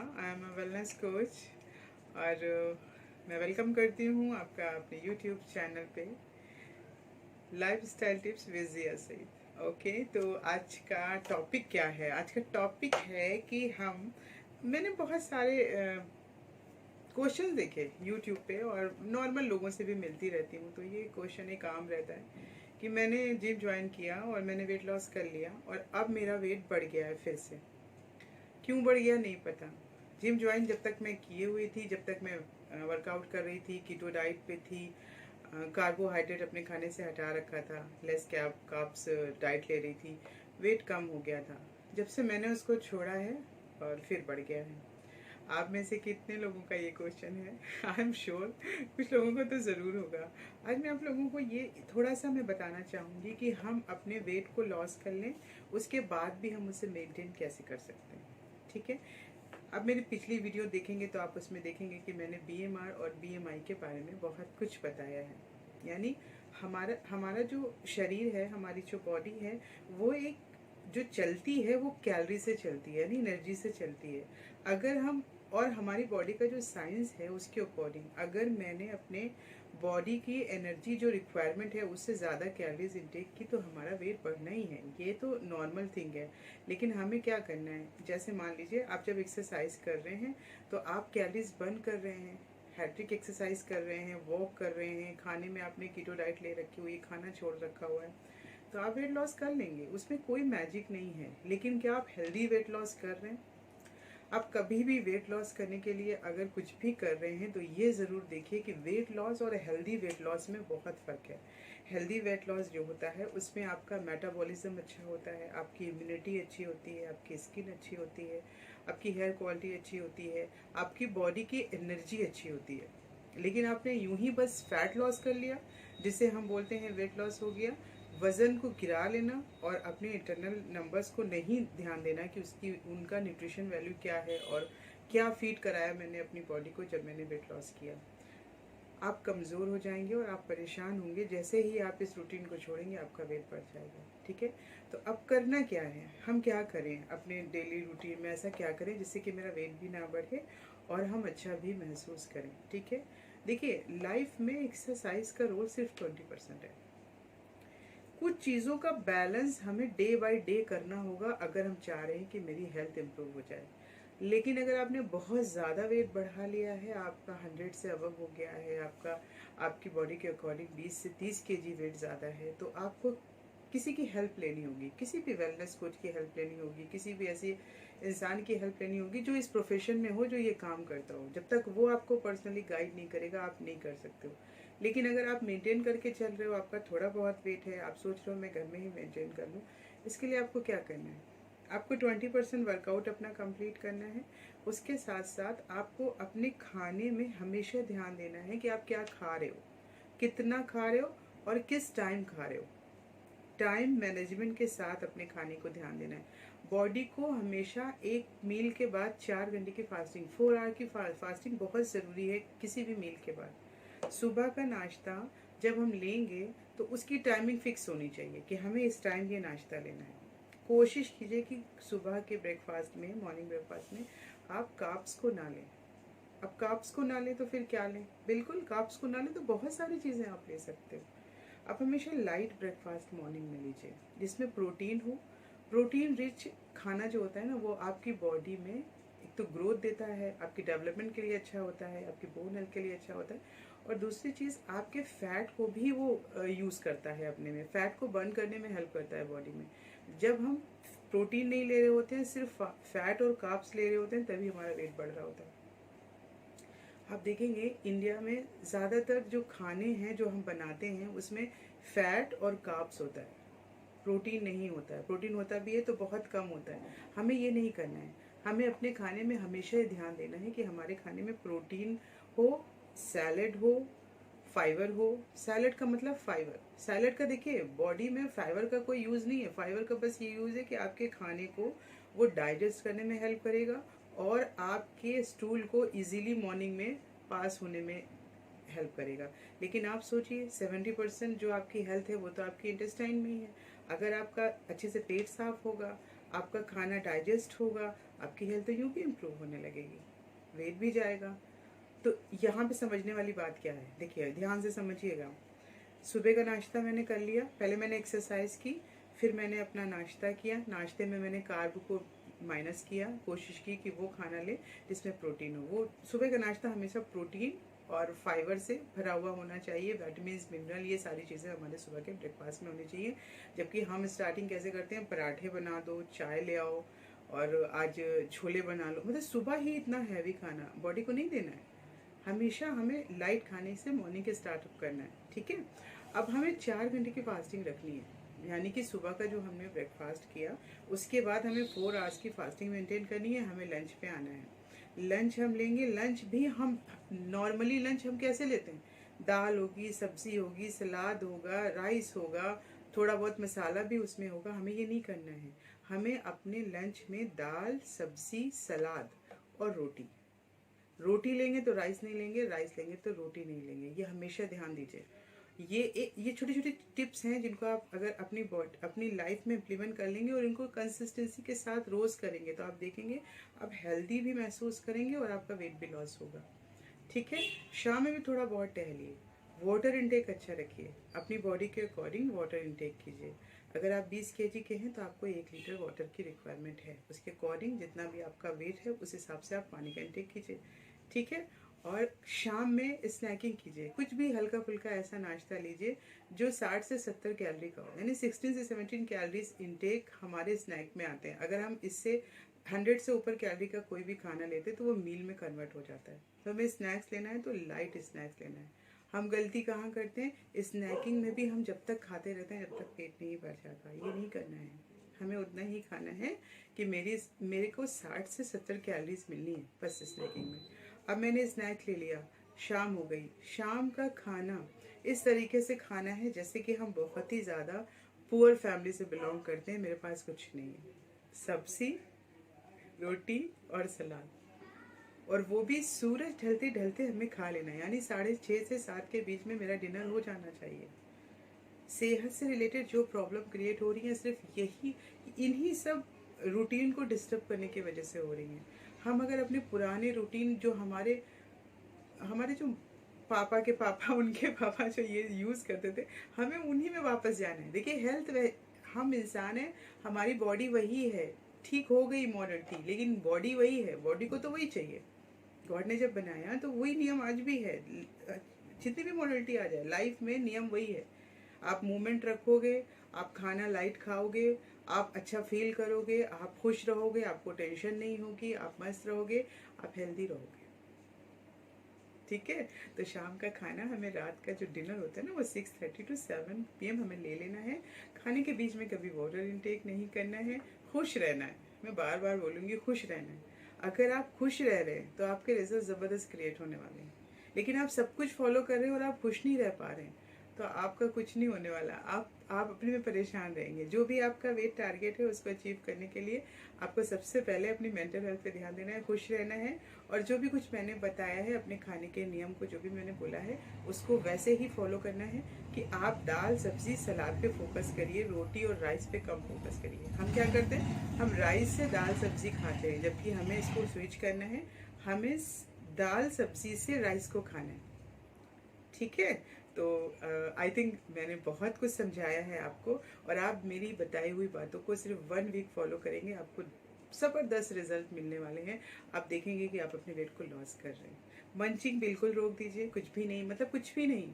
I am a wellness coach और मैं welcome करती हूँ आपका अपने यूट्यूब चैनल पे lifestyle tips with Jiya Saeed. Okay, तो आज का टॉपिक क्या है? आज का टॉपिक है कि मैंने बहुत सारे क्वेश्चन देखे यूट्यूब पे और नॉर्मल लोगों से भी मिलती रहती हूँ, तो ये क्वेश्चन एक आम रहता है कि मैंने जिम ज्वाइन किया और मैंने वेट लॉस कर लिया और अब मेरा वेट बढ़ गया है फिर से। क्यों बढ़ गया नहीं पता। जिम ज्वाइन जब तक मैं किए हुई थी, जब तक मैं वर्कआउट कर रही थी, कीटो डाइट पे थी, कार्बोहाइड्रेट अपने खाने से हटा रखा था, लेस कार्ब्स डाइट ले रही थी, वेट कम हो गया था। जब से मैंने उसको छोड़ा है और फिर बढ़ गया है। आप में से कितने लोगों का ये क्वेश्चन है? आई एम श्योर कुछ लोगों को तो ज़रूर होगा। आज मैं आप लोगों को ये थोड़ा सा मैं बताना चाहूँगी कि हम अपने वेट को लॉस कर लें, उसके बाद भी हम उसे मेंटेन कैसे कर सकते हैं। ठीक है, अब मेरी पिछली वीडियो देखेंगे तो आप उसमें देखेंगे कि मैंने बीएमआर और बीएमआई के बारे में बहुत कुछ बताया है। यानी हमारा हमारा जो शरीर है, हमारी जो बॉडी है, वो एक जो चलती है वो कैलोरी से चलती है, यानी एनर्जी से चलती है। अगर हम और हमारी बॉडी का जो साइंस है उसके अकॉर्डिंग अगर मैंने अपने बॉडी की एनर्जी जो रिक्वायरमेंट है उससे ज़्यादा कैलोरीज इंटेक की तो हमारा वेट बढ़ना ही है। ये तो नॉर्मल थिंग है। लेकिन हमें क्या करना है, जैसे मान लीजिए आप जब एक्सरसाइज कर रहे हैं तो आप कैलोरीज बर्न कर रहे हैं, हैट्रिक एक्सरसाइज कर रहे हैं, वॉक कर रहे हैं, खाने में आपने कीटो डाइट ले रखी हुई, खाना छोड़ रखा हुआ है, तो आप वेट लॉस कर लेंगे। उसमें कोई मैजिक नहीं है। लेकिन क्या आप हेल्दी वेट लॉस कर रहे हैं? आप कभी भी वेट लॉस करने के लिए अगर कुछ भी कर रहे हैं तो ये ज़रूर देखिए कि वेट लॉस और हेल्दी वेट लॉस में बहुत फ़र्क है। हेल्दी वेट लॉस जो होता है उसमें आपका मेटाबॉलिज्म अच्छा होता है, आपकी इम्यूनिटी अच्छी होती है, आपकी स्किन अच्छी होती है, आपकी हेयर क्वालिटी अच्छी होती है, आपकी बॉडी की एनर्जी अच्छी होती है। लेकिन आपने यूं ही बस फैट लॉस कर लिया, जिसे हम बोलते हैं वेट लॉस हो गया। वज़न को गिरा लेना और अपने इंटरनल नंबर्स को नहीं ध्यान देना कि उसकी उनका न्यूट्रिशन वैल्यू क्या है और क्या फीड कराया मैंने अपनी बॉडी को जब मैंने वेट लॉस किया। आप कमज़ोर हो जाएंगे और आप परेशान होंगे। जैसे ही आप इस रूटीन को छोड़ेंगे आपका वेट बढ़ जाएगा। ठीक है, तो अब करना क्या है, हम क्या करें अपने डेली रूटीन में, ऐसा क्या करें जिससे कि मेरा वेट भी ना बढ़े और हम अच्छा भी महसूस करें। ठीक है, देखिए लाइफ में एक्सरसाइज का रोल सिर्फ 20% है। कुछ चीज़ों का बैलेंस हमें डे बाय डे करना होगा अगर हम चाह रहे हैं कि मेरी हेल्थ इम्प्रूव हो जाए। लेकिन अगर आपने बहुत ज़्यादा वेट बढ़ा लिया है, आपका 100 से अबव हो गया है, आपकी बॉडी के अकॉर्डिंग 20 से 30 केजी वेट ज़्यादा है, तो आपको किसी की हेल्प लेनी होगी, किसी भी वेलनेस कोच की हेल्प लेनी होगी, किसी भी ऐसी इंसान की हेल्प लेनी होगी जो इस प्रोफेशन में हो, जो ये काम करता हो। जब तक वो आपको पर्सनली गाइड नहीं करेगा आप नहीं कर सकते हो। लेकिन अगर आप मेंटेन करके चल रहे हो, आपका थोड़ा बहुत वेट है, आप सोच रहे हो मैं घर में ही मेंटेन कर लूँ, इसके लिए आपको क्या करना है? आपको 20% वर्कआउट अपना कंप्लीट करना है। उसके साथ साथ आपको अपने खाने में हमेशा ध्यान देना है कि आप क्या खा रहे हो, कितना खा रहे हो और किस टाइम खा रहे हो। टाइम मैनेजमेंट के साथ अपने खाने को ध्यान देना है। बॉडी को हमेशा एक मील के बाद 4 घंटे की फास्टिंग, 4 आवर की फास्टिंग बहुत ज़रूरी है किसी भी मील के बाद। सुबह का नाश्ता जब हम लेंगे तो उसकी टाइमिंग फिक्स होनी चाहिए कि हमें इस टाइम ये नाश्ता लेना है। कोशिश कीजिए कि सुबह के ब्रेकफास्ट में, मॉर्निंग ब्रेकफास्ट में आप कार्ब्स को ना लें। अब कार्ब्स को ना लें तो फिर क्या लें? बिल्कुल कार्ब्स को ना लें तो बहुत सारी चीज़ें आप ले सकते हो। आप हमेशा लाइट ब्रेकफास्ट मॉर्निंग में लीजिए जिसमें प्रोटीन हो। प्रोटीन रिच खाना जो होता है ना, वो आपकी बॉडी में एक तो ग्रोथ देता है, आपकी डेवलपमेंट के लिए अच्छा होता है, आपकी बोन हेल्थ के लिए अच्छा होता है, और दूसरी चीज़ आपके फैट को भी वो यूज़ करता है अपने में, फैट को बर्न करने में हेल्प करता है बॉडी में। जब हम प्रोटीन नहीं ले रहे होते हैं, सिर्फ फैट और कार्ब्स ले रहे होते हैं, तभी हमारा वेट बढ़ रहा होता है। आप देखेंगे इंडिया में ज़्यादातर जो खाने हैं जो हम बनाते हैं उसमें फैट और कार्ब्स होता है, प्रोटीन नहीं होता है। प्रोटीन होता भी है तो बहुत कम होता है। हमें ये नहीं करना है। हमें अपने खाने में हमेशा ये ध्यान देना है कि हमारे खाने में प्रोटीन हो, सैलेड हो, फाइबर हो। सैलेड का मतलब फाइबर, सैलेड का देखिए बॉडी में फाइबर का कोई यूज़ नहीं है। फाइबर का बस ये यूज़ है कि आपके खाने को वो डाइजेस्ट करने में हेल्प करेगा और आपके स्टूल को इजीली मॉर्निंग में पास होने में हेल्प करेगा। लेकिन आप सोचिए 70% जो आपकी हेल्थ है वो तो आपकी इंटेस्टाइन में ही है। अगर आपका अच्छे से पेट साफ होगा, आपका खाना डाइजेस्ट होगा, आपकी हेल्थ तो यूँ भी इम्प्रूव होने लगेगी, वेट भी जाएगा। तो यहाँ पे समझने वाली बात क्या है, देखिए ध्यान से समझिएगा। सुबह का नाश्ता मैंने कर लिया, पहले मैंने एक्सरसाइज की, फिर मैंने अपना नाश्ता किया। नाश्ते में मैंने कार्ब को माइनस किया, कोशिश की कि वो खाना ले जिसमें प्रोटीन हो। वो सुबह का नाश्ता हमेशा प्रोटीन और फाइबर से भरा हुआ होना चाहिए, विटामिन मिनरल, ये सारी चीज़ें हमारे सुबह के ब्रेकफास्ट में होनी चाहिए। जबकि हम स्टार्टिंग कैसे करते हैं, पराठे बना दो, चाय ले आओ और आज छोले बना लो, मतलब सुबह ही इतना हैवी खाना बॉडी को नहीं देना है। हमेशा हमें लाइट खाने से मॉर्निंग के स्टार्टअप करना है, ठीक है। अब हमें 4 घंटे की फास्टिंग रखनी है, यानी कि सुबह का जो हमने ब्रेकफास्ट किया उसके बाद हमें 4 आवर्स की फास्टिंग मेंटेन करनी है। हमें लंच पे आना है, लंच हम लेंगे। लंच भी हम नॉर्मली लंच हम कैसे लेते हैं, दाल होगी, सब्जी होगी, सलाद होगा, राइस होगा, थोड़ा बहुत मसाला भी उसमें होगा। हमें ये नहीं करना है। हमें अपने लंच में दाल, सब्जी, सलाद और रोटी, रोटी लेंगे तो राइस नहीं लेंगे, राइस लेंगे तो रोटी नहीं लेंगे। ये हमेशा ध्यान दीजिए। ये छोटी छोटी टिप्स हैं जिनको आप अगर अपनी लाइफ में इम्प्लीमेंट कर लेंगे और इनको कंसिस्टेंसी के साथ रोज करेंगे तो आप देखेंगे आप हेल्दी भी महसूस करेंगे और आपका वेट भी लॉस होगा, ठीक है। शाम में भी थोड़ा बहुत टहलिए, वाटर इनटेक अच्छा रखिए, अपनी बॉडी के अकॉर्डिंग वाटर इनटेक कीजिए। अगर आप 20 kg के हैं तो आपको 1 लीटर वाटर की रिक्वायरमेंट है, उसके अकॉर्डिंग जितना भी आपका वेट है उस हिसाब से आप पानी का इनटेक कीजिए, ठीक है। और शाम में स्नैकिंग कीजिए, कुछ भी हल्का फुल्का ऐसा नाश्ता लीजिए जो 60 से 70 कैलोरी का हो, यानी 16 से 17 कैलोरीज इनटेक हमारे स्नैक में आते हैं। अगर हम इससे 100 से ऊपर कैलोरी का कोई भी खाना लेते तो वो मील में कन्वर्ट हो जाता है। तो हमें स्नैक्स लेना है तो लाइट स्नैक्स लेना है। हम गलती कहाँ करते हैं, स्नैकिंग में भी हम जब तक खाते रहते हैं जब तक पेट नहीं भर जाता। ये नहीं करना है, हमें उतना ही खाना है कि मेरे को 60 से 70 कैलोरीज मिलनी है बस स्नैकिंग में। अब मैंने स्नैक ले लिया, शाम हो गई, शाम का खाना इस तरीके से खाना है जैसे कि हम बहुत ही ज़्यादा पुअर फैमिली से बिलोंग करते हैं। मेरे पास कुछ नहीं है, सब्जी, रोटी और सलाद, और वो भी सूरज ढलते ढलते हमें खा लेना है, यानी 6:30 से 7 के बीच में मेरा डिनर हो जाना चाहिए। सेहत से रिलेटेड जो प्रॉब्लम क्रिएट हो रही है सिर्फ यही, इन्हीं सब रूटीन को डिस्टर्ब करने की वजह से हो रही हैं। हम अगर अपने पुराने रूटीन जो हमारे हमारे जो पापा के पापा उनके पापा जो ये यूज़ करते थे, हमें उन्हीं में वापस जाना है। देखिए हेल्थ, हम इंसान हैं, हमारी बॉडी वही है, ठीक हो गई मॉडर्निटी लेकिन बॉडी वही है, बॉडी को तो वही चाहिए। गॉड ने जब बनाया तो वही नियम आज भी है। जितनी भी मॉडर्निटी आ जाए लाइफ में नियम वही है। आप मूवमेंट रखोगे, आप खाना लाइट खाओगे, आप अच्छा फील करोगे, आप खुश रहोगे, आपको टेंशन नहीं होगी, आप मस्त रहोगे, आप हेल्दी रहोगे, ठीक है। तो शाम का खाना हमें, रात का जो डिनर होता है ना, वो 6:30 to 7 PM हमें ले लेना है। खाने के बीच में कभी वाटर इनटेक नहीं करना है, खुश रहना है। मैं बार बार बोलूँगी, खुश रहना है। अगर आप खुश रह रहे हैं तो आपके रिजल्ट ज़बरदस्त क्रिएट होने वाले हैं। लेकिन आप सब कुछ फॉलो कर रहे हैं और आप खुश नहीं रह पा रहे हैं तो आपका कुछ नहीं होने वाला। आप अपने में परेशान रहेंगे। जो भी आपका वेट टारगेट है उसको अचीव करने के लिए आपको सबसे पहले अपनी मेंटल हेल्थ पे ध्यान देना है, खुश रहना है। और जो भी कुछ मैंने बताया है, अपने खाने के नियम को जो भी मैंने बोला है उसको वैसे ही फॉलो करना है कि आप दाल, सब्जी, सलाद पे फोकस करिए, रोटी और राइस पे कम फोकस करिए। हम क्या करते हैं, हम राइस से दाल सब्जी खाते हैं, जबकि हमें इसको स्विच करना है। हमें दाल सब्जी से राइस को खाना है, ठीक है। तो आई थिंक मैंने बहुत कुछ समझाया है आपको, और आप मेरी बताई हुई बातों को सिर्फ 1 वीक फॉलो करेंगे, आपको ज़बरदस्त रिजल्ट मिलने वाले हैं। आप देखेंगे कि आप अपने वेट को लॉस कर रहे हैं। मंचिंग बिल्कुल रोक दीजिए, कुछ भी नहीं, मतलब कुछ भी नहीं,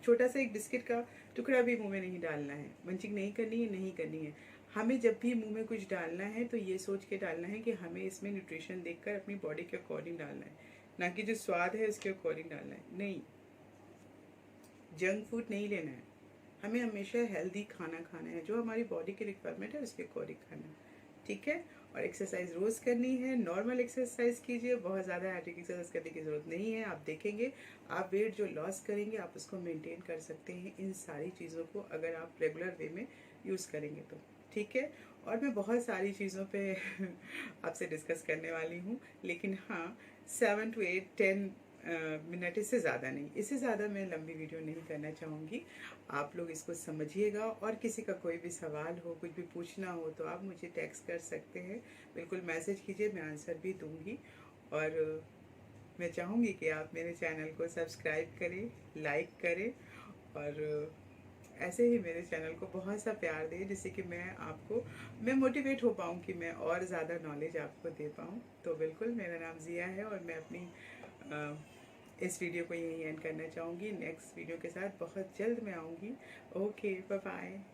छोटा सा एक बिस्किट का टुकड़ा भी मुंह में नहीं डालना है। मंचिंग नहीं करनी है, नहीं करनी है। हमें जब भी मुंह में कुछ डालना है तो ये सोच के डालना है कि हमें इसमें न्यूट्रिशन देखकर अपनी बॉडी के अकॉर्डिंग डालना है, ना कि जो स्वाद है उसके अकॉर्डिंग डालना है। नहीं, जंक फूड नहीं लेना है, हमें हमेशा हेल्दी खाना खाना है, जो हमारी बॉडी की रिक्वायरमेंट है उसके अकॉर्डिंग खाना है, ठीक है। और एक्सरसाइज रोज़ करनी है, नॉर्मल एक्सरसाइज कीजिए, बहुत ज़्यादा हैट्रिक एक्सरसाइज करने की ज़रूरत नहीं है। आप देखेंगे आप वेट जो लॉस करेंगे आप उसको मेंटेन कर सकते हैं इन सारी चीज़ों को अगर आप रेगुलर वे में यूज़ करेंगे तो, ठीक है। और मैं बहुत सारी चीज़ों पे आपसे डिस्कस करने वाली हूँ, लेकिन हाँ 7 to 8 10 मिनट, इससे ज़्यादा नहीं, इससे ज़्यादा मैं लंबी वीडियो नहीं करना चाहूँगी। आप लोग इसको समझिएगा, और किसी का कोई भी सवाल हो, कुछ भी पूछना हो तो आप मुझे टेक्स्ट कर सकते हैं, बिल्कुल मैसेज कीजिए, मैं आंसर भी दूँगी। और मैं चाहूँगी कि आप मेरे चैनल को सब्सक्राइब करें, लाइक करें, और ऐसे ही मेरे चैनल को बहुत सा प्यार दें, जिससे कि मैं मोटिवेट हो पाऊँ कि मैं और ज़्यादा नॉलेज आपको दे पाऊँ। तो बिल्कुल, मेरा नाम ज़िया है, और मैं अपनी इस वीडियो को यहीं एंड करना चाहूँगी। नेक्स्ट वीडियो के साथ बहुत जल्द मैं आऊँगी। Okay, bye bye.